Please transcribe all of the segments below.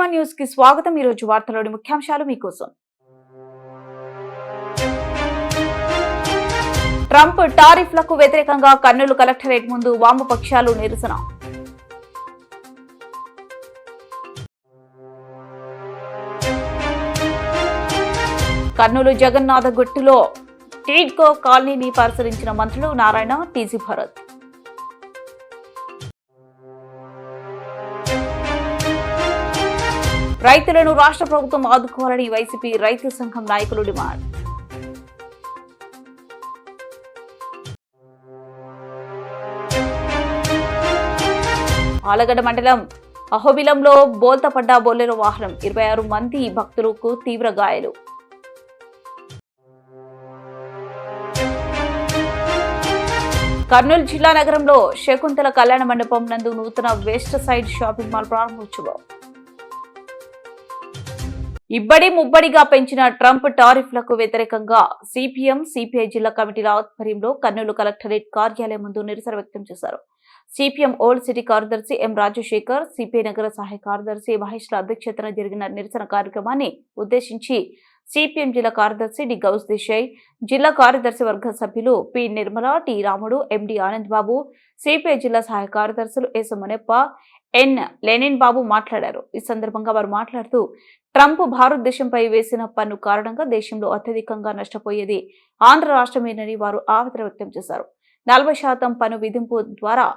ధీమా న్యూస్ కి స్వాగతం. ఈ రోజు వార్తలోని ముఖ్యాంశాలు మీకోసం. ట్రంప్ టారిఫ్లకు వ్యతిరేకంగా కర్నూలు కలెక్టరేట్ ముందు వామపక్షాలు నిరసన. కర్నూలు జగన్నాథగుట్టులో టీడ్కో కాలనీని పరిశీలించిన మంత్రులు నారాయణ, టీజీ భరత్. రైతులను రాష్ట్ర ప్రభుత్వం ఆదుకోవాలని వైసీపీ రైతు సంఘం నాయకులు డిమాండ్. ఆలగడ్డ మండలం అహోబిలంలో బోల్తపడ్డ బొలెరో వాహనం, 26 మంది భక్తులకు తీవ్ర గాయాలు. కర్నూలు జిల్లా నగరంలో శకుంతల కళ్యాణ మండపం నందు నూతన వెస్ట్ సైడ్ షాపింగ్ మాల్ ప్రారంభోత్సవం. ఇబ్బడి ముబ్బడిగా పెంచిన ట్రంప్ టారిఫ్లకు వ్యతిరేకంగా సిపిఎం, సిపిఐ జిల్లా కమిటీల ఆధ్వర్యంలో కర్నూలు కలెక్టరేట్ కార్యాలయం ముందు నిరసన వ్యక్తం చేశారు. సిపిఎం ఓల్డ్ సిటీ కార్యదర్శి ఎం రాజశేఖర్, సిపిఐ నగర సహాయ కార్యదర్శి మహేష్ల అధ్యక్షతన జరిగిన నిరసన కార్యక్రమాన్ని ఉద్దేశించి సిపిఎం జిల్లా కార్యదర్శి డి గౌస్ దేశాయ్, జిల్లా కార్యదర్శి వర్గ సభ్యులు పి నిర్మల, టి రాముడు, ఎండి ఆనంద్ బాబు, సిపిఐ జిల్లా సహాయ కార్యదర్శులు ఎస్ మునప్ప, ఎన్ లెనిన్ బాబు మాట్లాడారు. ఈ సందర్భంగా వారు మాట్లాడుతూ ట్రంప్ భారతదేశంపై వేసిన పన్ను కారణంగా దేశంలో అత్యధికంగా నష్టపోయేది ఆంధ్ర రాష్ట్రమేనని వారు ఆవేదన వ్యక్తం చేశారు. 40% పన్ను విధింపు ద్వారా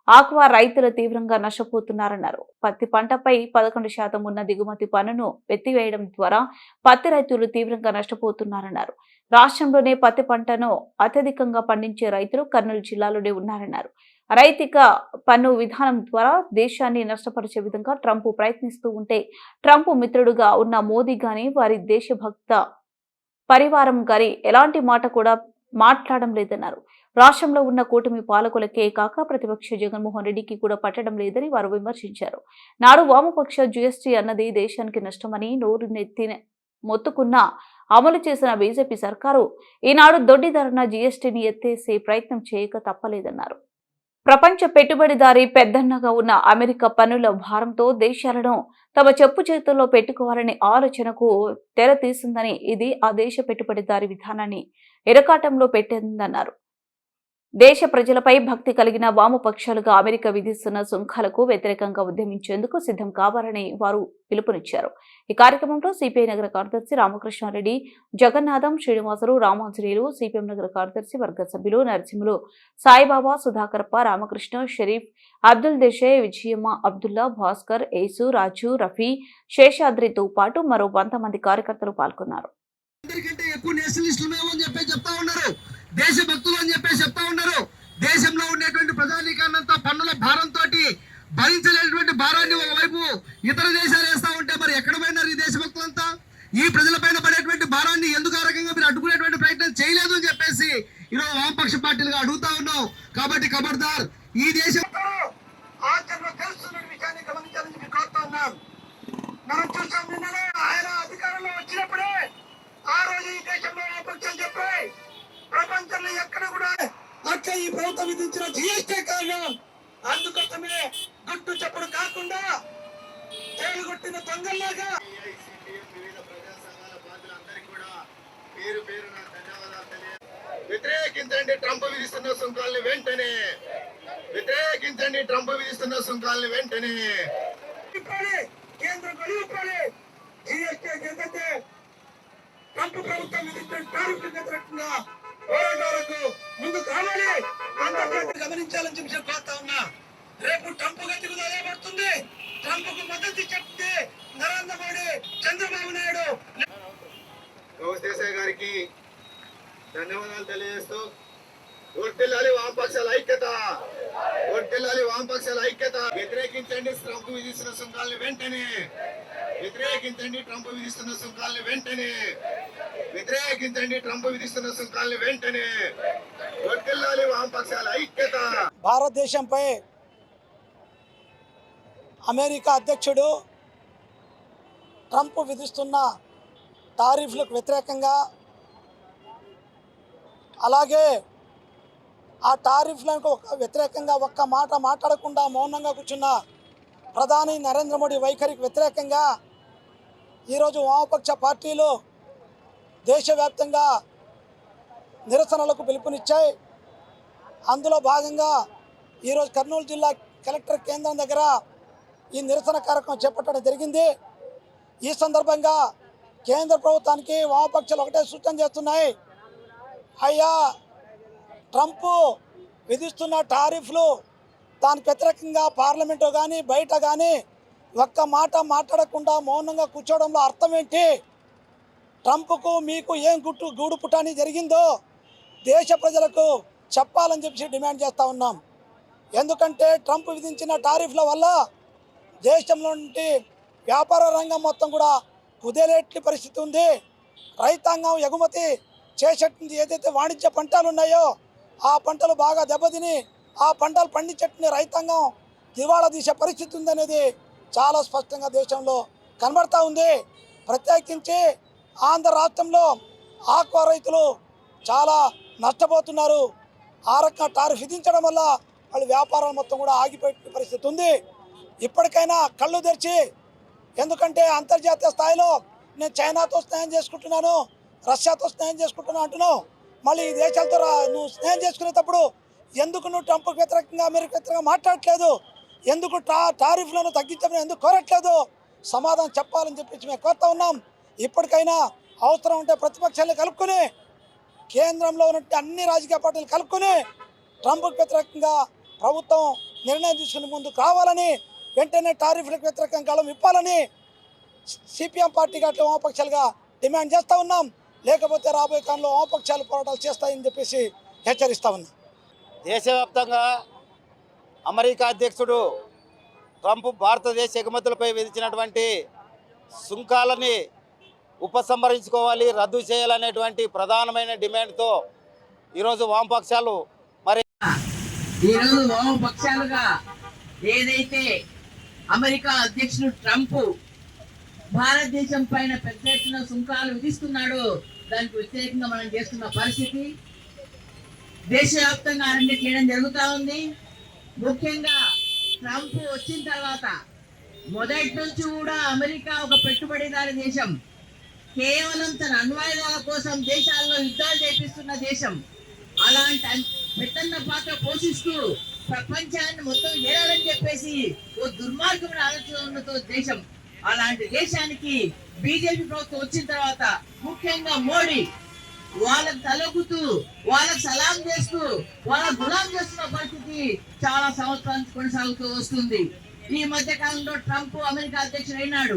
ఆక్వా రైతులు తీవ్రంగా నష్టపోతున్నారన్నారు. పత్తి పంటపై 11% ఉన్న దిగుమతి పన్నును ఎత్తివేయడం ద్వారా పత్తి రైతులు తీవ్రంగా నష్టపోతున్నారన్నారు. రాష్ట్రంలోనే పత్తి పంటను అత్యధికంగా పండించే రైతులు కర్నూలు జిల్లాలోనే ఉన్నారన్నారు. రైతిక పన్ను విధానం ద్వారా దేశాన్ని నష్టపరిచే విధంగా ట్రంప్ ప్రయత్నిస్తూ ఉంటే ట్రంప్ మిత్రుడుగా ఉన్న మోదీ గాని వారి దేశభక్త పరివారం గాని ఎలాంటి మాట కూడా మాట్లాడడం లేదన్నారు. రాష్ట్రంలో ఉన్న కూటమి పాలకులకే కాక ప్రతిపక్ష జగన్మోహన్ రెడ్డికి కూడా పట్టడం లేదని వారు విమర్శించారు. నాడు వామపక్ష జీఎస్టీ అన్నది దేశానికి నష్టమని నోరు నెత్తి మొత్తుకున్నా అమలు చేసిన బీజేపీ సర్కారు ఈనాడు దొడ్డిదారిన జీఎస్టీని ఎత్తేసే ప్రయత్నం చేయక తప్పలేదన్నారు. ప్రపంచ పెట్టుబడిదారీ పెద్దన్నగా ఉన్న అమెరికా పన్నుల భారంతో దేశాలను తమ చెప్పు చేతుల్లో పెట్టుకోవాలనే ఆలోచనకు తెర తీసిందని, ఇది ఆ దేశ పెట్టుబడిదారీ విధానాన్ని ఇరకాటంలో పెట్టిందన్నారు. దేశ ప్రజలపై భక్తి కలిగిన వామపక్షాలుగా అమెరికా విధిస్తున్న సుంకాలకు వ్యతిరేకంగా ఉద్యమించేందుకు సిద్ధం కావాలని వారు పిలుపునిచ్చారు. ఈ కార్యక్రమంలో సిపిఐ నగర కార్యదర్శి రామకృష్ణారెడ్డి, జగన్నాథం, శ్రీనివాసులు, రామాంజనేయులు, సిపిఎం నగర కార్యదర్శి వర్గ సభ్యులు నరసింహులు, సాయిబాబా, సుధాకరప్ప, రామకృష్ణ, షరీఫ్, అబ్దుల్ దేశాయ్, విజయమ్మ, అబ్దుల్లా, భాస్కర్, యేసు, రాజు, రఫీ, శేషాద్రితో పాటు మరో 100 మంది కార్యకర్తలు పాల్గొన్నారు. దేశభక్తులు అని చెప్పేసి చెప్తా ఉన్నారు. దేశంలో ఉండేటువంటి ప్రజానీకాన్నంతా పన్నుల భారంతో భరించలేటువంటి భారాన్ని ఒకవైపు ఇతర దేశాలు వేస్తా ఉంటే మరి ఎక్కడ పోయినారు ఈ దేశభక్తులంతా? ఈ ప్రజలపైన పడేటువంటి భారాన్ని ఎందుకు ఆ రకంగా మీరు అడ్డుకునేటువంటి ప్రయత్నం చేయలేదు అని చెప్పేసి ఈరోజు వామపక్ష పార్టీలుగా అడుగుతా ఉన్నాం. కాబట్టి ఖబర్దార్, ఈ దేశం ఆచరణలో తెలుస్తున్న విషయాన్ని గమనించాలని చెప్పి కోరుతా ఉన్నాం. మనం చూసాం, నిన్ననే ఆయన అధికారంలో వచ్చినప్పుడే ఆ రోజు ఈ దేశంలో వామపక్షం చెప్పాయి ప్రపంచంలో ఎక్కడ కూడా అట్లా ఈ ప్రభుత్వం విధించిన జీఎస్టీ కారణం. అందుకోసమే గుట్టు చప్పుడు కాకుండా తేలు కొట్టిన దొంగల్లాగా వివిధ ప్రజా సంఘాల బాధ్యులందరికీ కూడా పేరు పేరున ధన్యవాదాలు వ్యతిరేకించండి ట్రంప్ విధిస్తున్న సుంకాలను వెంటనే, వ్యతిరేకించండి ట్రంప్ విధిస్తున్న సుంకాలను వెంటనే. కేంద్రం కలిగిపోయి జీఎస్టీ ఏదైతే ట్రంప్ ప్రభుత్వం విధించిన టారిఫ్లకు వ్యతిరేకంగా పోరాటాలకు ముందుకు రావాలి, అంతర్జాతీయ గమనించాలని చెప్పి కోరుతా ఉన్నా. రేపు ట్రంప్ గతికి దయపడుతుంది. ట్రంప్ కు మద్దతు చెప్తే నరేంద్ర మోడీ, చంద్రబాబు నాయుడు. గౌస్ దేశాయ్ గారికి ధన్యవాదాలు తెలియజేస్తూ, వర్ధిల్లాలి వామపక్షాల ఐక్యత, వర్ధిల్లాలి వామపక్షాల ఐక్యత. వ్యతిరేకించండి ట్రంప్ విధిస్తున్న సుంకాలను వెంటనే, వ్యతిరేకించండి ట్రంప్ విధిస్తున్న సుంకాలను వెంటనే, వ్యతిరేకించండి ట్రంప్ విధిస్తున్న సుంకాలను వెంటనే. వర్ధిల్లాలి వామపక్షాల ఐక్యత. భారతదేశంపై అమెరికా అధ్యక్షుడు ట్రంప్ విధిస్తున్న టారిఫ్లకు వ్యతిరేకంగా, అలాగే ఆ టారిఫ్లకు వ్యతిరేకంగా ఒక్క మాట మాట్లాడకుండా మౌనంగా కూర్చున్న ప్రధాని నరేంద్ర మోడీ వైఖరికి వ్యతిరేకంగా ఈరోజు వామపక్ష పార్టీలు దేశవ్యాప్తంగా నిరసనలకు పిలుపునిచ్చాయి. అందులో భాగంగా ఈరోజు కర్నూలు జిల్లా కలెక్టర్ కేంద్రం దగ్గర ఈ నిరసన కార్యక్రమం చేపట్టడం జరిగింది. ఈ సందర్భంగా కేంద్ర ప్రభుత్వానికి వామపక్షాలు ఒకటే సూచన చేస్తున్నాయి. అయ్యా, ట్రంప్ విధిస్తున్న టారిఫ్లు దానికి వ్యతిరేకంగా పార్లమెంటు కానీ బయట కానీ ఒక్క మాట మాట్లాడకుండా మౌనంగా కూర్చోవడంలో అర్థం ఏంటి? ట్రంప్కు మీకు ఏం గూడు పుటాని జరిగిందో దేశ ప్రజలకు చెప్పాలని చెప్పి డిమాండ్ చేస్తూ ఉన్నాం. ఎందుకంటే ట్రంప్ విధించిన టారిఫ్ల వల్ల దేశంలో నుండి వ్యాపార రంగం మొత్తం కూడా కుదేలేట్ల పరిస్థితి ఉంది. రైతాంగం ఎగుమతి చేసేటువంటి ఏదైతే వాణిజ్య పంటలు ఉన్నాయో ఆ పంటలు బాగా దెబ్బతిని ఆ పంటలు పండించేటువంటి రైతాంగం దివాళా తీసే పరిస్థితి ఉందనేది చాలా స్పష్టంగా దేశంలో కనబడతా ఉంది. ప్రత్యేకించి ఆంధ్ర రాష్ట్రంలో ఆక్వా రైతులు చాలా నష్టపోతున్నారు. ఆ రకంగా టారిఫ్ విధించడం వల్ల వాళ్ళ వ్యాపారాలు మొత్తం కూడా ఆగిపోయే పరిస్థితి ఉంది. ఇప్పటికైనా కళ్ళు తెరిచి, ఎందుకంటే అంతర్జాతీయ స్థాయిలో నేను చైనాతో స్నేహం చేసుకుంటున్నాను, రష్యాతో స్నేహం చేసుకుంటున్నాను అంటున్నావు. మళ్ళీ ఈ దేశాలతో నువ్వు స్నేహం చేసుకునేటప్పుడు ఎందుకు నువ్వు ట్రంప్కి వ్యతిరేకంగా అమెరికా వ్యతిరేకంగా మాట్లాడట్లేదు? ఎందుకు టారిఫ్లను తగ్గించమని ఎందుకు కోరట్లేదు? సమాధానం చెప్పాలని చెప్పి మేము కోరుతా ఉన్నాం. ఇప్పటికైనా అవసరం ఉంటే ప్రతిపక్షాలను కలుపుకొని, కేంద్రంలో ఉన్నట్టు అన్ని రాజకీయ పార్టీలు కలుపుకొని ట్రంప్కి వ్యతిరేకంగా ప్రభుత్వం నిర్ణయం తీసుకుని ముందుకు రావాలని, వెంటనే టారిఫ్లకు వ్యతిరేకంగా గళం ఇప్పాలని సిపిఎం పార్టీగా అట్లా వామపక్షాలుగా డిమాండ్ చేస్తూ ఉన్నాం. లేకపోతే రాబోయే కాలంలో వామపక్షాలు పోరాటాలు చేస్తాయని చెప్పేసి హెచ్చరిస్తూ ఉన్నాం. దేశవ్యాప్తంగా అమెరికా అధ్యక్షుడు ట్రంప్ భారతదేశ ఎగుమతులపై విధించినటువంటి సుంకాలని ఉపసంహరించుకోవాలి, రద్దు చేయాలనేటువంటి ప్రధానమైన డిమాండ్తో ఈరోజు వామపక్షాలు ఈరోజు వామపక్షాలుగా ఏదైతే అమెరికా అధ్యక్షుడు ట్రంప్ భారతదేశం పైన పెద్ద ఎత్తున సుంకాలు విధిస్తున్నాడో దానికి వ్యతిరేకంగా మనం చేస్తున్న పరిస్థితి దేశవ్యాప్తంగా అన్ని చేయడం జరుగుతూ ఉంది. ముఖ్యంగా ట్రంప్ వచ్చిన తర్వాత మొదటి నుంచి కూడా అమెరికా ఒక పెట్టుబడిదారి దేశం, కేవలం తన అణ్వాయుధాల కోసం దేశాల్లో యుద్ధాలు చేపిస్తున్న దేశం. అలాంటి పెద్దన్న పాత్ర పోషిస్తూ ప్రపంచాన్ని మొత్తం ఏరాలని చెప్పేసి ఓ దుర్మార్గమైన ఆలోచనతో దేశం. అలాంటి దేశానికి బీజేపీ ప్రభుత్వం వచ్చిన తర్వాత ముఖ్యంగా మోడీ వాళ్ళకు తలొగ్గుతూ వాళ్ళకు సలాం చేస్తూ వాళ్ళ గులాం చేస్తున్న పరిస్థితి చాలా సంవత్సరాల కొనసాగుతూ వస్తుంది. ఈ మధ్య కాలంలో ట్రంప్ అమెరికా అధ్యక్షుడు అయినాడు.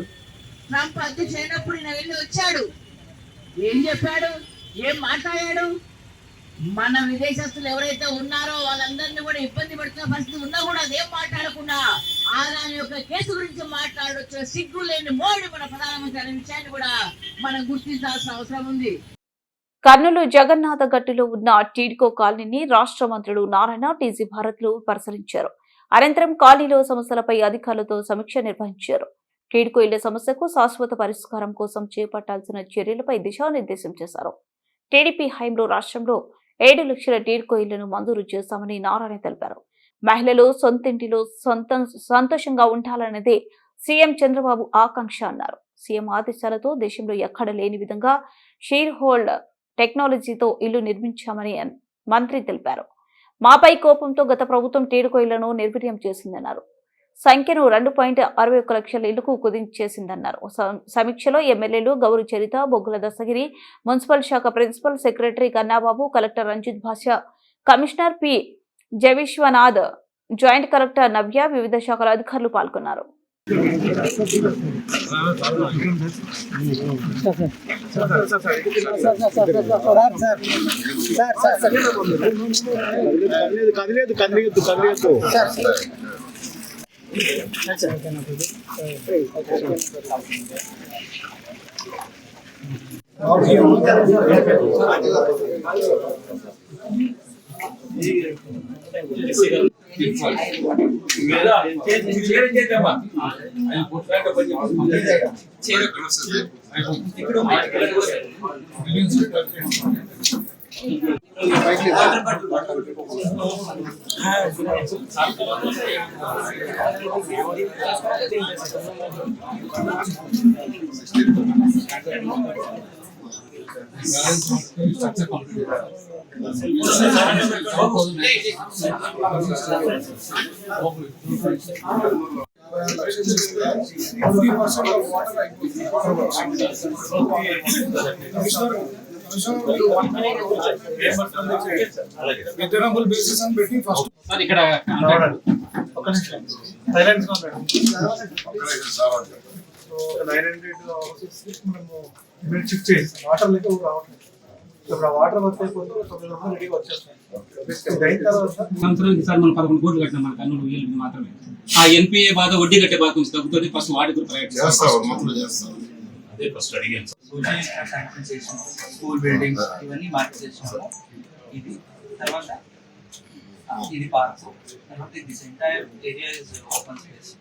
ట్రంప్ అధ్యక్షుడు అయినప్పుడు ఈయన వెళ్ళి వచ్చాడు, ఏం చెప్పాడు, ఏం మాట్లాడాడు? మన విదేశస్తులు ఎవరైతే ఉన్నారో వాళ్ళందరినీ కూడా ఇబ్బంది పడుతున్న పరిస్థితి ఉన్నా కూడా అదేం మాట్లాడకుండా ఆదాని యొక్క కేసు గురించి మాట్లాడొచ్చు సిగ్గు లేని మోడీ మన ప్రధానమంత్రి అనే విషయాన్ని కూడా మనం గుర్తించాల్సిన అవసరం ఉంది. కర్నూలు జగన్నాథ గట్టులో ఉన్న టీడ్కో కాలనీని రాష్ట్ర మంత్రులు నారాయణ, టీజీ భారత్లు పరిశీలించారు. అనంతరం కాలనీలో సమస్యలపై అధికారులతో సమీక్ష నిర్వహించారు. టీడ్కో ఇళ్ల సమస్యకు శాశ్వత పరిష్కారం కోసం చేపట్టాల్సిన చర్యలపై దిశానిర్దేశం చేశారు. టీడీపీ హయాంలో రాష్ట్రంలో 7 లక్షల టీడ్కో ఇళ్లను మంజూరు చేశామని నారాయణ తెలిపారు. మహిళలు సొంతింటిలో సంతోషంగా ఉండాలన్నదే సీఎం చంద్రబాబు ఆకాంక్ష అన్నారు. సీఎం ఆదేశాలతో దేశంలో ఎక్కడ లేని విధంగా షేర్ హోల్డ్ టెక్నాలజీతో ఇల్లు నిర్మించామని మంత్రి తెలిపారు. మాపై కోపంతో గత ప్రభుత్వం టీడ్కో ఇళ్లను నిర్వీర్యం చేసిందన్నారు. సంఖ్యను 2.61 లక్షల ఇళ్లకు కుదించేసిందన్నారు. సమీక్షలో ఎమ్మెల్యేలు గౌరు చరిత, బొగ్గుల దస్తగిరి, మున్సిపల్ శాఖ principal secretary Kannababu, collector Ranjith Basha, commissioner P జవిశ్వనాథ్, జాయింట్ కలెక్టర్ నవ్య, వివిధ శాఖల అధికారులు పాల్గొన్నారు. Reasonable basis and betting first. ఇక్కడ Silence on that. So 900 మనము ఇమీడియట్ షిఫ్ట్ చేస్తాం. వాటర్ లేక రావట్లేదు. ఇప్పుడు వాటర్ వర్క్ అయిపోతే 900 రెడీగా వచ్చేస్తాయి. అయిన తర్వాత సంవత్సరానికి సార్ మనం 11 కోట్లు కట్టినాం మన కర్నూలు ఏళ్ళు మాత్రమే. ఆ ఎన్పిఏ బాధ వడ్డీ కట్టే బాధ కొంచెం తగ్గుతుంది. ఫస్ట్ వాటి కూడా ప్రయత్నం అదే ఫస్ట్ అడిగాను. స్కూల్ బిల్డింగ్స్ ఇవన్నీ మార్క్ చేసినాము. ఇది తర్వాత ఇది పార్క్, తర్వాత this entire area is open space.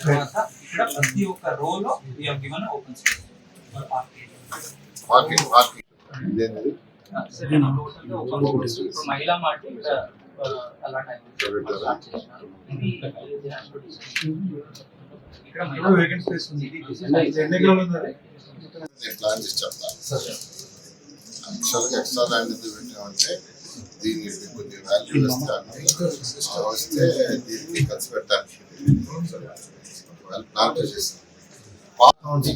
తర్వాత ఇక్కడ ప్రతి ఒక్క రోలో we have given open space for parking. మహిళా మార్ట్ అలా టైం ఇక్కడ మహిళా వేకెంట్ స్పేస్ ఉంది. ఎన్ని ఎకరాలు ఉంది? ప్లాన్ చేసి చెప్తాను. యాక్చువల్గా ఎక్స్ట్రా ల్యాండ్ ఎందుకు పెట్టామంటే దీనికి కొంచెం వాల్యూ వస్తే దీనికి ఖర్చు పెట్టడానికి ప్లాన్ చేసేస్తాం.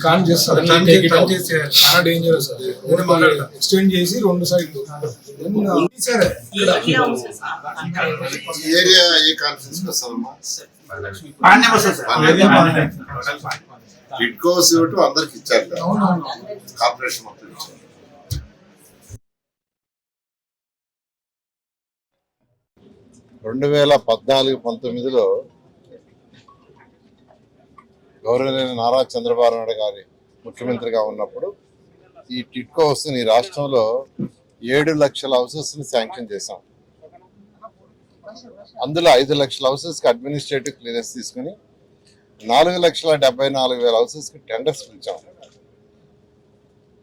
కాన్ చేస్తారు చాలా డేంజరస్ అది. ఎక్స్టెండ్ చేసి 2 సైడ్లు సరే. ఈ ఏరియా ఏ కాన్ఫరెన్స్ వస్తారమ్మా? టిడ్కోస్ ఇవ్వటం అందరికి ఇచ్చారు కదా, కార్పొరేషన్ మొత్తం ఇచ్చారు. రెండు 2014-19లో గౌరవనీయ నారా చంద్రబాబు నాయుడు గారి ముఖ్యమంత్రిగా ఉన్నప్పుడు ఈ టిడ్కో హౌస్ని ఈ రాష్ట్రంలో 7 లక్షల హౌసెస్ని శాంక్షన్ చేశాం. అందులో 5 లక్షల హౌసెస్కి అడ్మినిస్ట్రేటివ్ క్లియరెన్స్ తీసుకుని 4,74,000 హౌసెస్కి టెండర్స్ పిలిచాం.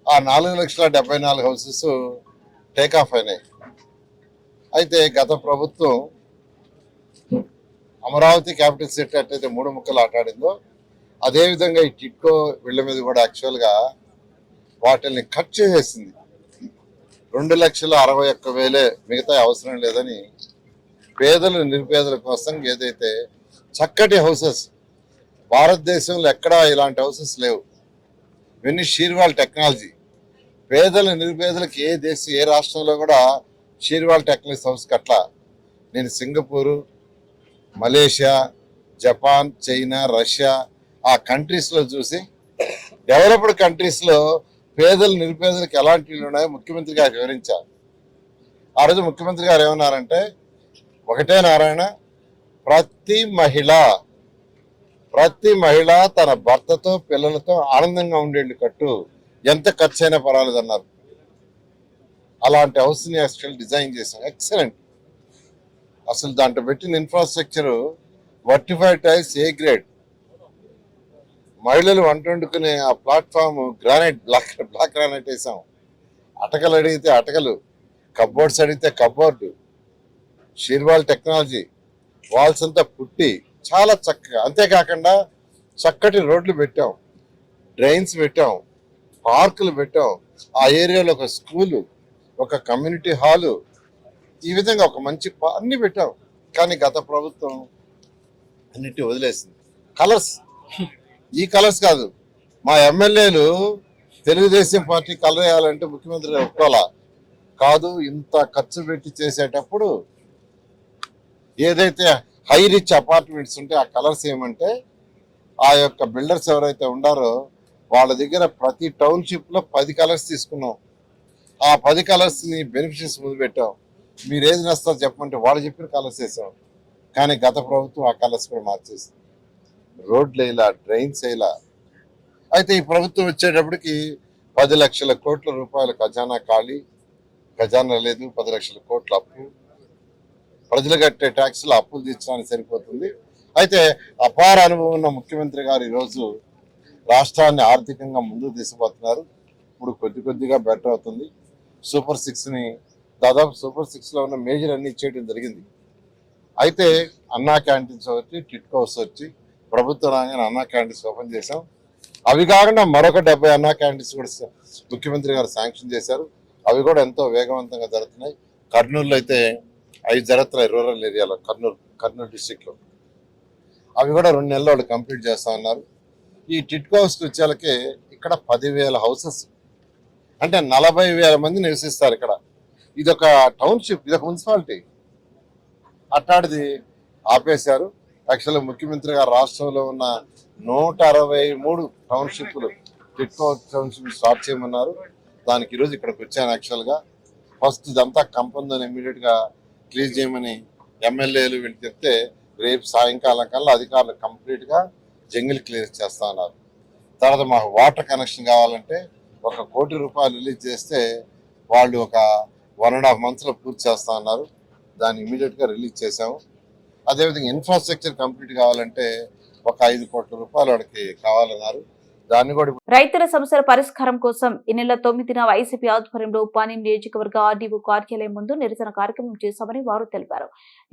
ఆ 4,74,000 హౌసెస్ టేక్ ఆఫ్ అయినాయి. అయితే గత ప్రభుత్వం అమరావతి క్యాపిటల్ సిటీ అట్టయితే 3 ముక్కలు ఆటాడిందో అదేవిధంగా ఈ టిడ్కో వీళ్ళ మీద కూడా యాక్చువల్గా వాటిని కట్ చేసేసింది. 2,61,000 మిగతా అవసరం లేదని పేదలు నిరుపేదల కోసం ఏదైతే చక్కటి హౌసెస్, భారతదేశంలో ఎక్కడా ఇలాంటి హౌసెస్ లేవు. ఇవన్నీ షీర్వాల్ టెక్నాలజీ. పేదలు నిరుపేదలకు ఏ రాష్ట్రంలో కూడా షీర్వాల్ టెక్నాలజీ హౌస్ కట్లా. నేను Singapore, Malaysia, Japan, China, Russia ఆ కంట్రీస్లో చూసి డెవలప్డ్ కంట్రీస్లో పేదలు నిరుపేదలకు ఎలాంటి ఇళ్ళు ఉన్నాయో ముఖ్యమంత్రి గారు వివరించారు. ఆ రోజు ముఖ్యమంత్రి గారు ఏమన్నారంటే, ఒకటే నారాయణ, ప్రతి మహిళ తన భర్తతో పిల్లలతో ఆనందంగా ఉండేళ్ళు కట్టు, ఎంత ఖర్చు అయినా పర్వాలేదు అన్నారు. అలాంటి హౌస్ని యాక్చువల్ డిజైన్ చేశాం. ఎక్సలెంట్. అసలు దాంట్లో పెట్టిన infrastructure vitrified tiles A grade. మహిళలు వంట వండుకునే ఆ ప్లాట్ఫామ్ గ్రానైట్, బ్లాక్ గ్రానైట్ వేసాం. అటకలు అడిగితే అటకలు, కబ్బోర్డ్స్ అడిగితే కబ్బోర్డు, షీర్వాల్ టెక్నాలజీ, వాల్స్ అంతా పుట్టి చాలా చక్కగా. అంతేకాకుండా చక్కటి రోడ్లు పెట్టాం, డ్రైన్స్ పెట్టాం, పార్కులు పెట్టాం. ఆ ఏరియాలో ఒక స్కూలు, ఒక కమ్యూనిటీ హాలు, ఈ విధంగా ఒక మంచి అన్ని పెట్టాం. కానీ గత ప్రభుత్వం అన్నిటి వదిలేసింది. కలర్స్, ఈ కలర్స్ కాదు, మా ఎమ్మెల్యేలు తెలుగుదేశం పార్టీ కలర్ వేయాలంటే ముఖ్యమంత్రి ఒప్పుకోవాలా. కాదు, ఇంత ఖర్చు పెట్టి చేసేటప్పుడు ఏదైతే హై రిచ్ అపార్ట్మెంట్స్ ఉంటే ఆ కలర్స్ ఏమంటే ఆ యొక్క బిల్డర్స్ ఎవరైతే ఉండారో వాళ్ళ దగ్గర ప్రతి టౌన్షిప్లో 10 కలర్స్ తీసుకున్నాం. ఆ 10 కలర్స్ని బెనిఫిషరీస్ ముందు పెట్టాం. మీరు ఏది నస్తారో చెప్పమంటే వాళ్ళు చెప్పిన కలర్స్ వేసాం. కానీ గత ప్రభుత్వం ఆ కలర్స్ కూడా మార్చేసింది. రోడ్లు వేయలా, డ్రైన్స్ వేయలా. అయితే ఈ ప్రభుత్వం వచ్చేటప్పటికి 10 లక్షల కోట్ల రూపాయల ఖజానా ఖాళీ, ఖజానా లేదు, 10 లక్షల కోట్ల అప్పు, ప్రజలు కట్టే ట్యాక్సులు అప్పులు తీర్చడానికి సరిపోతుంది. అయితే అపార అనుభవం ఉన్న ముఖ్యమంత్రి గారు ఈరోజు రాష్ట్రాన్ని ఆర్థికంగా ముందుకు తీసుకుపోతున్నారు. ఇప్పుడు కొద్దిగా బెటర్ అవుతుంది. సూపర్ 6ని దాదాపు సూపర్ 6లో ఉన్న మేజర్ అన్ని ఇచ్చేయడం జరిగింది. అయితే అన్నా క్యాంటీన్స్ వచ్చి టిట్కోస్ వచ్చి ప్రభుత్వ రంగాన్ని అన్నా క్యాంటీన్స్ ఓపెన్ చేశాం. అవి కాకుండా మరొక 70 అన్నా క్యాంటీన్స్ కూడా ముఖ్యమంత్రి గారు శాంక్షన్ చేశారు. అవి కూడా ఎంతో వేగవంతంగా జరుగుతున్నాయి. కర్నూలులో అయితే 5 జరుగుతున్నాయి, రూరల్ ఏరియాలో, కర్నూలు డిస్టిక్లో. అవి కూడా 2 నెలల్లో వాళ్ళు కంప్లీట్ చేస్తా ఉన్నారు. ఈ టిట్కో హౌస్కి వచ్చేళ్ళకి ఇక్కడ 10,000 హౌసెస్ అంటే 40,000 మంది నివసిస్తారు ఇక్కడ. ఇదొక టౌన్షిప్, ఇదొక మున్సిపాలిటీ. అట్లాంటిది ఆపేశారు. యాక్చువల్గా ముఖ్యమంత్రి గారు రాష్ట్రంలో ఉన్న 163 టౌన్షిప్లు టిట్కో టౌన్షిప్ స్టార్ట్ చేయమన్నారు. దానికి ఈరోజు ఇక్కడికి వచ్చాను. యాక్చువల్గా ఫస్ట్ ఇదంతా కంపందని ఇమ్మీడియట్గా క్లీజ్ చేయమని ఎమ్మెల్యేలు వీళ్ళు చెప్తే రేపు సాయంకాలం కల్లా అధికారులు కంప్లీట్గా జంగిల్ క్లియర్ చేస్తా ఉన్నారు. తర్వాత మాకు వాటర్ కనెక్షన్ కావాలంటే 1 కోటి రూపాయలు రిలీజ్ చేస్తే వాళ్ళు ఒక 1.5 monthsలో పూర్తి చేస్తా ఉన్నారు. దాన్ని ఇమీడియట్గా రిలీజ్ చేసాము. అదేవిధంగా ఇన్ఫ్రాస్ట్రక్చర్ కంప్లీట్ కావాలంటే ఒక 5 కోట్ల రూపాయలు వాడికి కావాలన్నారు. దాన్ని కూడా రైతుల సమస్యల పరిష్కారం కోసం ఈ నెల 9న వైసీపీ ఆధ్వర్యంలో పాణ్యం నియోజకవర్గ ఆర్డీఓ కార్యాలయం ముందు నిరసన కార్యక్రమం చేశామని వారు తెలిపారు.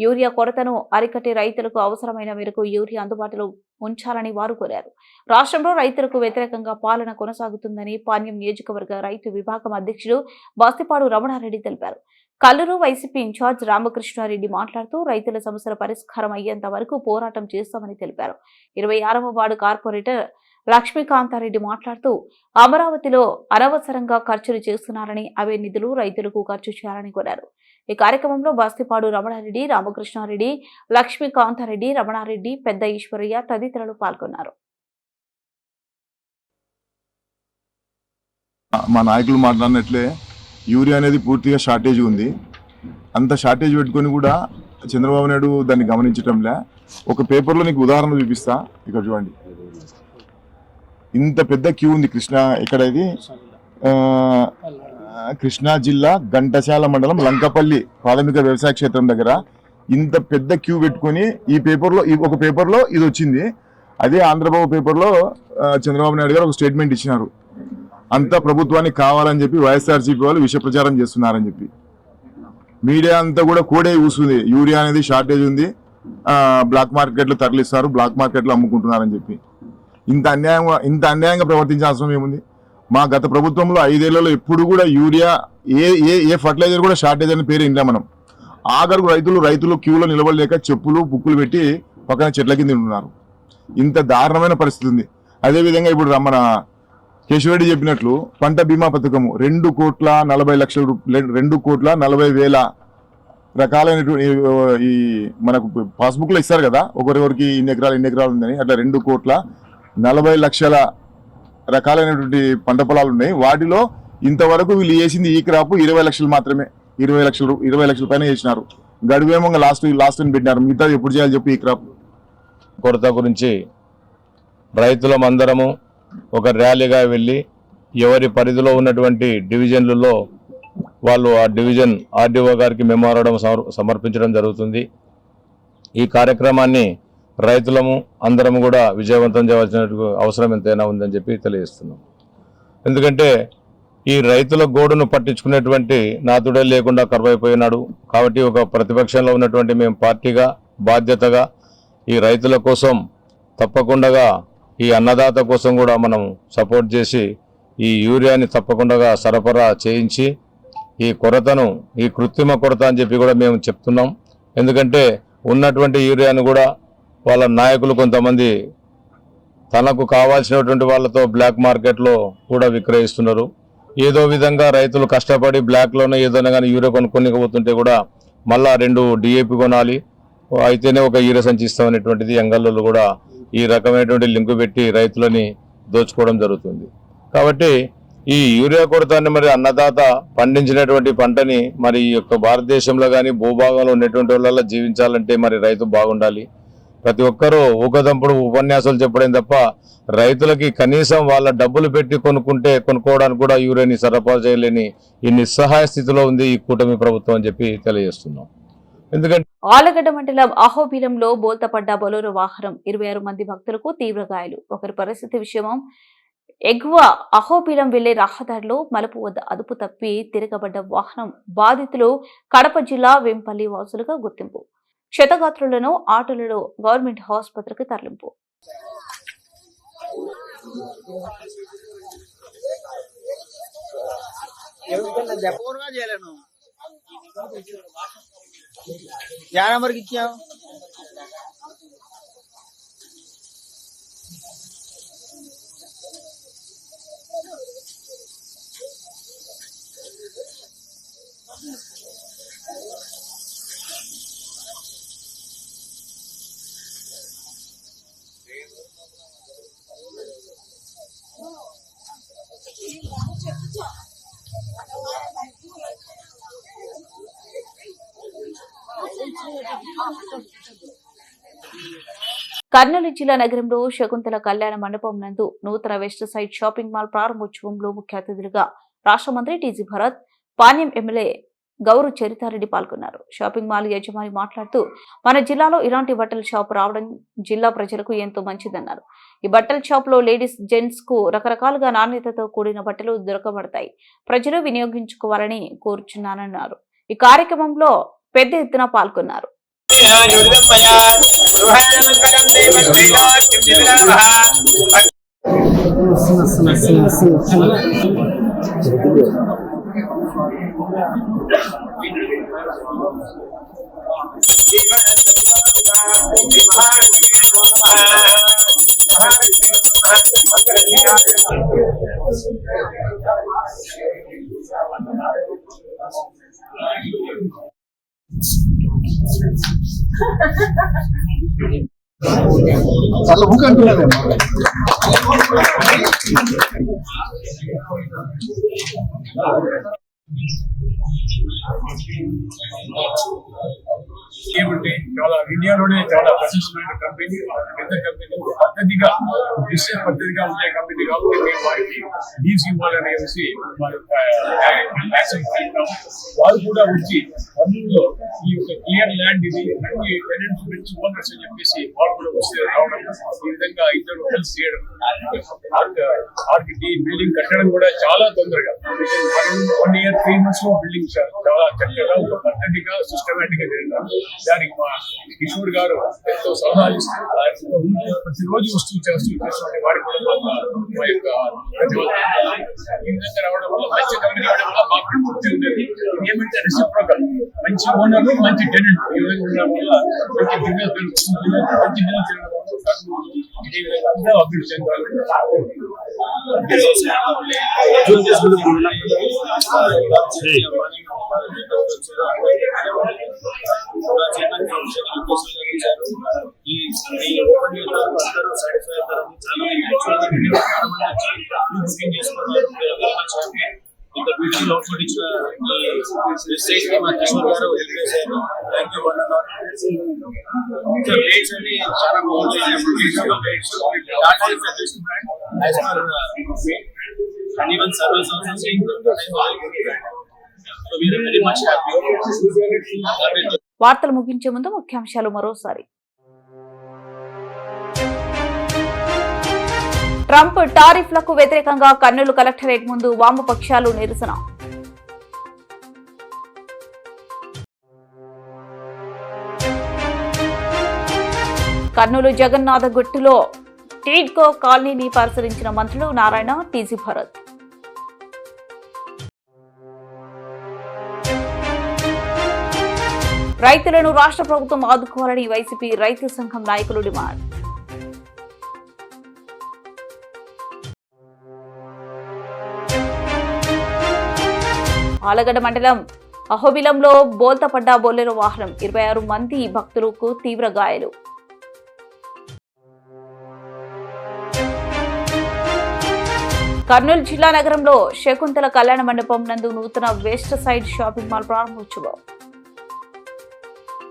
యూరియా కొరతను అరికట్టి రైతులకు అవసరమైన మేరకు యూరియా అందుబాటులో ఉంచాలని వారు కోరారు. రాష్ట్రంలో రైతులకు వ్యతిరేకంగా పాలన కొనసాగుతుందని పాణ్యం నియోజకవర్గ రైతు విభాగం అధ్యక్షుడు బాస్తిపాడు రమణారెడ్డి తెలిపారు. కల్లూరు వైసీపీ ఇన్ఛార్జ్ రామకృష్ణారెడ్డి మాట్లాడుతూ రైతుల సమస్యల పరిష్కారం అయ్యేంత వరకు పోరాటం చేస్తామని తెలిపారు. 26వ వార్డు కార్పొరేటర్ లక్ష్మీకాంతారెడ్డి మాట్లాడుతూ అమరావతిలో అనవసరంగా ఖర్చులు చేస్తున్నారని, అవే నిధులు రైతులకు ఖర్చు చేయాలని కోరారు. ఈ కార్యక్రమంలో బాస్తిపాడు రమణారెడ్డి, రామకృష్ణారెడ్డి, లక్ష్మీకాంతారెడ్డి, రమణారెడ్డి, పెద్ద ఈశ్వరయ్య తదితరులు పాల్గొన్నారు. మా నాయకులు మాట్లాడినట్లే యూరియా అనేది పూర్తిగా షార్టేజ్ ఉంది. అంత షార్టేజ్ పెట్టుకొని కూడా చంద్రబాబు నాయుడు దాన్ని గమనించటంలే. ఒక పేపర్లో నీకు ఉదాహరణ చూపిస్తా, ఇక్కడ చూడండి. ఇంత పెద్ద క్యూ ఉంది ఇక్కడ ఇది కృష్ణా జిల్లా ఘంటసాల మండలం లంకపల్లి ప్రాథమిక వ్యవసాయ క్షేత్రం దగ్గర ఇంత పెద్ద క్యూ పెట్టుకొని ఈ పేపర్లో ఒక పేపర్లో ఇది వచ్చింది. అదే ఆంధ్రబాబు పేపర్లో చంద్రబాబు నాయుడు గారు ఒక స్టేట్మెంట్ ఇచ్చినారు. అంతా ప్రభుత్వానికి కావాలని చెప్పి వైఎస్ఆర్సీపీ వాళ్ళు విష ప్రచారం చేస్తున్నారని చెప్పి మీడియా అంతా కూడా కోడే కూస్తుంది. యూరియా అనేది షార్టేజ్ ఉంది, బ్లాక్ మార్కెట్లో తరలిస్తారు, బ్లాక్ మార్కెట్లో అమ్ముకుంటున్నారని చెప్పి. ఇంత అన్యాయంగా ప్రవర్తించే అవసరం ఏముంది? మా గత ప్రభుత్వంలో 5 ఏళ్లలో ఎప్పుడు కూడా యూరియా ఏ ఫర్టిలైజర్ కూడా షార్టేజ్ అని పేరు ఇంటా మనం. ఆఖరుకు రైతులు క్యూలో నిలబడలేక చెప్పులు బుక్కులు పెట్టి పక్కన చెట్ల కింద ఉన్నారు. ఇంత దారుణమైన పరిస్థితి ఉంది. అదేవిధంగా ఇప్పుడు మన కేశవరెడ్డి చెప్పినట్లు పంట బీమా పథకము 2,40,00,000 రకాలైనటువంటి ఈ మనకు పాస్బుక్లో ఇస్తారు కదా, ఒకరికొరికి ఇన్ని ఎకరాలు ఉందని. అట్లా 2,40,00,000 రకాలైనటువంటి పంట పొలాలు ఉన్నాయి. వాటిలో ఇంతవరకు వీళ్ళు చేసింది ఈ క్రాప్ 20 లక్షలు మాత్రమే. 20 లక్షల పైన చేసినారు. గడువేమో లాస్ట్ అని పెట్టినారు. మిగతా ఎప్పుడు చేయాలి చెప్పి ఈ క్రాప్ కొరత గురించి రైతులమందరము ఒక ర్యాలీగా వెళ్ళి ఎవరి పరిధిలో ఉన్నటువంటి డివిజన్లలో వాళ్ళు ఆ డివిజన్ ఆర్డీఓ గారికి మెమోరాండం సమర్పించడం జరుగుతుంది. ఈ కార్యక్రమాన్ని రైతులము అందరము కూడా విజయవంతం చేయవలసిన అవసరం ఎంతైనా ఉందని చెప్పి తెలియజేస్తున్నాం. ఎందుకంటే ఈ రైతుల గోడును పట్టించుకునేటువంటి నాతుడే లేకుండా కరువైపోయినాడు. కాబట్టి ఒక ప్రతిపక్షంలో ఉన్నటువంటి మేము పార్టీగా బాధ్యతగా ఈ రైతుల కోసం తప్పకుండా ఈ అన్నదాత కోసం కూడా మనం సపోర్ట్ చేసి ఈ యూరియాని తప్పకుండా సరఫరా చేయించి ఈ కొరతను, ఈ కృత్రిమ కొరత అని చెప్పి కూడా మేము చెప్తున్నాం. ఎందుకంటే ఉన్నటువంటి యూరియాను కూడా వాళ్ళ నాయకులు కొంతమంది తనకు కావాల్సినటువంటి వాళ్ళతో బ్లాక్ మార్కెట్లో కూడా విక్రయిస్తున్నారు. ఏదో విధంగా రైతులు కష్టపడి బ్లాక్లోనే ఏదైనా కానీ యూరియా కొనుక్కోనికపోతుంటే కూడా మళ్ళా 2 DAP కొనాలి, అయితేనే ఒక యూరియా సంచి ఇస్తామనేటువంటిది ఎంగల్లో కూడా ఈ రకమైనటువంటి లింకు పెట్టి రైతులని దోచుకోవడం జరుగుతుంది. కాబట్టి ఈ యూరియా కొరతని మరి అన్నదాత పండించినటువంటి పంటని మరి ఈ యొక్క భారతదేశంలో కానీ భూభాగంలో ఉన్నటువంటి వాళ్ళ జీవించాలంటే మరి రైతు బాగుండాలి. ప్రతి ఒక్కరూ ఊకదంపుడు ఉపన్యాసాలు చెప్పడం తప్ప రైతులకి కనీసం వాళ్ళ డబ్బులు పెట్టి కొనుక్కోవడానికి కూడా యూరియాని సరఫరా చేయలేని ఈ నిస్సహాయ స్థితిలో ఉంది ఈ కూటమి ప్రభుత్వం అని చెప్పి తెలియజేస్తున్నాం. ఎందుకంటే ఆలగడ్డ మండలం అహోబిలంలో బోల్తపడ్డ బొలెరో వాహనం 26 మంది భక్తులకు తీవ్ర గాయాలు. ఒకరి పరిస్థితి విషమం, ఎగువ అహోబిలం వెళ్లే రహదారిలో మలుపు వద్ద అదుపు తప్పి తిరగబడ్డ వాహనం బాధితులు కడప జిల్లా వేంపల్లి వాసులుగా గుర్తింపు. క్షతగాత్రులను ఆటోలలో గవర్నమెంట్ ఆసుపత్రికి తరలింపు. కర్నూలు జిల్లా నగరంలో శకుంతల కళ్యాణ మండపం నందు నూతన వెస్ట్ సైడ్ షాపింగ్ మాల్ ప్రారంభోత్సవంలో ముఖ్య అతిథులుగా రాష్ట్ర మంత్రి టీజీ భరత్, పాణ్యం ఎమ్మెల్యే గౌరు చరితారెడ్డి పాల్గొన్నారు. షాపింగ్ మాల్ యజమాని మాట్లాడుతూ మన జిల్లాలో ఇలాంటి బట్టల షాప్ రావడం జిల్లా ప్రజలకు ఎంతో మంచిదన్నారు. ఈ బట్టల షాప్ లో లేడీస్, జెంట్స్ కు రకరకాలుగా నాణ్యతతో కూడిన బట్టలు దొరకబడతాయి. ప్రజలు వినియోగించుకోవాలని కోరుచున్నానన్నారు. ఈ కార్యక్రమంలో పెద్ద ఎత్తున పాల్గొన్నారు. ఏమంటే చాలా ఇండియాలోనే చాలా ప్రశస్తమైన కంపెనీ, పెద్ద కంపెనీ, పద్ధతిగా డిజిటల్ పద్ధతిగా ఉండే కంపెనీ కాబట్టి మేము వారికి లీవ్స్ ఇవ్వాలని చెప్పేసి వాళ్ళు కూడా వచ్చి అందులో ఈ యొక్క క్లియర్ ల్యాండ్ ఇది మంచి టెనెంట్స్, మంచి ఓనర్స్ అని చెప్పేసి వాళ్ళు కూడా వస్తే రావడం, ఈ విధంగా ఇద్దరు కలిసి చేయడం, ఆర్కిటీ బిల్డింగ్ కట్టడం కూడా చాలా తొందరగా 1 year 3 months లో బిల్డింగ్ చాలా చక్కగా ఒక పద్ధతిగా సిస్టమేటిక్ గా జరిగినారు. దానికి మా కిషోర్ గారు ఎంతో సలహాలు ఇస్తూ ప్రతిరోజు వస్తూ చేస్తున్న వారికి కూడా మా యొక్క ఈ విధంగా రావడం వల్ల మంచి కంపెనీ రావడం వల్ల మాకు పూర్తి ఉండేది. ఏమంటే రెసిప్రోకల్, మంచి ఓనర్, మంచి టెనెంట్, ఈ విధంగా ఉండడం వల్ల మంచి బిజినెస్ పెరుగుతుంది. మంచి బిజినెస్ జరగడం వల్ల ఇదే విధంగా అభివృద్ధి చెందాలి. చాలా బాగుంది. and even service also saying so we are very much happy. వార్తలు ముగించే ముందు ముఖ్యాంశాలు మరోసారి. ట్రంప్ టారిఫ్లకు వ్యతిరేకంగా కర్నూలు కలెక్టరేట్ ముందు వామపక్షాలు నిరసన. కర్నూలు జగన్నాథ గుట్టులో టీడ్కో కాలనీని పరిశీలించిన మంత్రులు నారాయణ, టీజీ భరత్. రైతులను రాష్ట్ర ప్రభుత్వం ఆదుకోవాలని వైసీపీ రైతు సంఘం నాయకులు డిమాండ్. ఆలగడ్డ మండలం అహోబిలంలో బోల్తపడ్డ బొలెరో వాహనం, 26 మంది భక్తులకు తీవ్ర గాయాలు. కర్నూలు జిల్లా నగరంలో శకుంతల కళ్యాణ మండపం నందు నూతన వెస్ట్ సైడ్ షాపింగ్ మాల్ ప్రారంభోత్సవం.